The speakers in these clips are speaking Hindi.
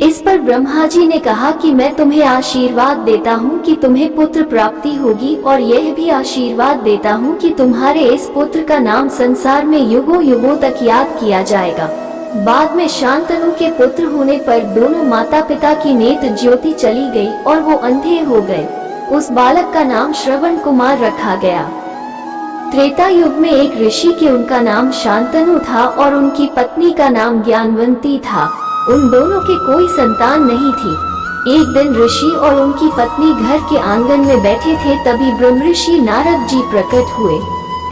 इस पर ब्रह्मा जी ने कहा कि मैं तुम्हें आशीर्वाद देता हूँ कि तुम्हें पुत्र प्राप्ति होगी, और यह भी आशीर्वाद देता हूँ कि तुम्हारे इस पुत्र का नाम संसार में युगों युगों तक याद किया जाएगा। बाद में शांतनु के पुत्र होने पर दोनों माता पिता की नेत्र ज्योति चली गई और वो अंधे हो गए। उस बालक का नाम श्रवण कुमार रखा गया। त्रेता युग में एक ऋषि के उनका नाम शांतनु था और उनकी पत्नी का नाम ज्ञानवंती था। उन दोनों के कोई संतान नहीं थी। एक दिन ऋषि और उनकी पत्नी घर के आंगन में बैठे थे, तभी ब्रह्मर्षि नारद जी प्रकट हुए।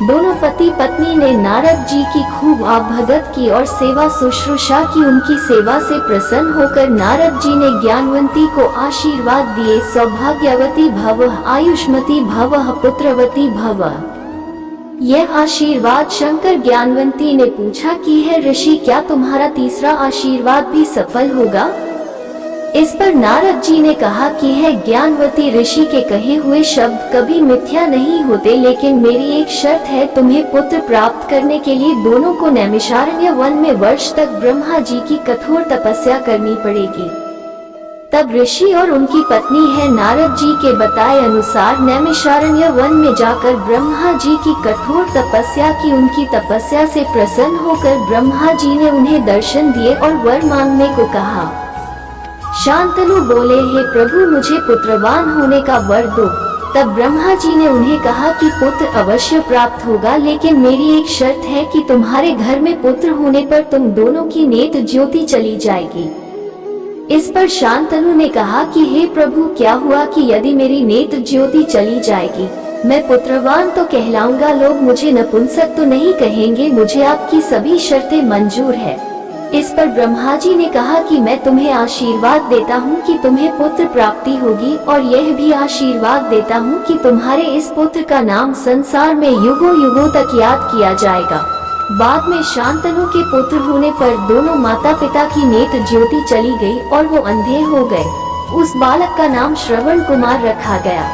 दोनों पति पत्नी ने नारद जी की खूब भगत की और सेवा शुश्रूषा की। उनकी सेवा से प्रसन्न होकर नारद जी ने ज्ञानवंती को आशीर्वाद दिए, सौभाग्यवती भव, आयुष्मती भव, पुत्रवती भव। यह आशीर्वाद शंकर ज्ञानवंती ने पूछा कि है ऋषि, क्या तुम्हारा तीसरा आशीर्वाद भी सफल होगा? इस पर नारद जी ने कहा कि है ज्ञानवती, ऋषि के कहे हुए शब्द कभी मिथ्या नहीं होते, लेकिन मेरी एक शर्त है, तुम्हें पुत्र प्राप्त करने के लिए दोनों को नैमिषारण्य वन में वर्ष तक ब्रह्मा जी की कठोर तपस्या करनी पड़ेगी। तब ऋषि और उनकी पत्नी है नारद जी के बताए अनुसार नैमिषारण्य वन में जाकर ब्रह्मा जी की कठोर तपस्या की। उनकी तपस्या से प्रसन्न होकर ब्रह्मा जी ने उन्हें दर्शन दिए और वर मांगने को कहा। शांतनु बोले, हे प्रभु, मुझे पुत्रवान होने का वर दो। तब ब्रह्मा जी ने उन्हें कहा कि पुत्र अवश्य प्राप्त होगा, लेकिन मेरी एक शर्त है कि तुम्हारे घर में पुत्र होने पर तुम दोनों की नेत्र ज्योति चली जाएगी। इस पर शांतनु ने कहा कि हे प्रभु, क्या हुआ कि यदि मेरी नेत्र ज्योति चली जाएगी, मैं पुत्रवान तो कहलाऊंगा, लोग मुझे नपुंसक तो नहीं कहेंगे। मुझे आपकी सभी शर्तें मंजूर है। इस पर ब्रह्मा जी ने कहा कि मैं तुम्हें आशीर्वाद देता हूँ कि तुम्हें पुत्र प्राप्ति होगी, और यह भी आशीर्वाद देता हूँ कि तुम्हारे इस पुत्र का नाम संसार में युगों युगों तक याद किया जाएगा। बाद में शांतनु के पुत्र होने पर दोनों माता पिता की नेत्र ज्योति चली गई और वो अंधे हो गए। उस बालक का नाम श्रवण कुमार रखा गया।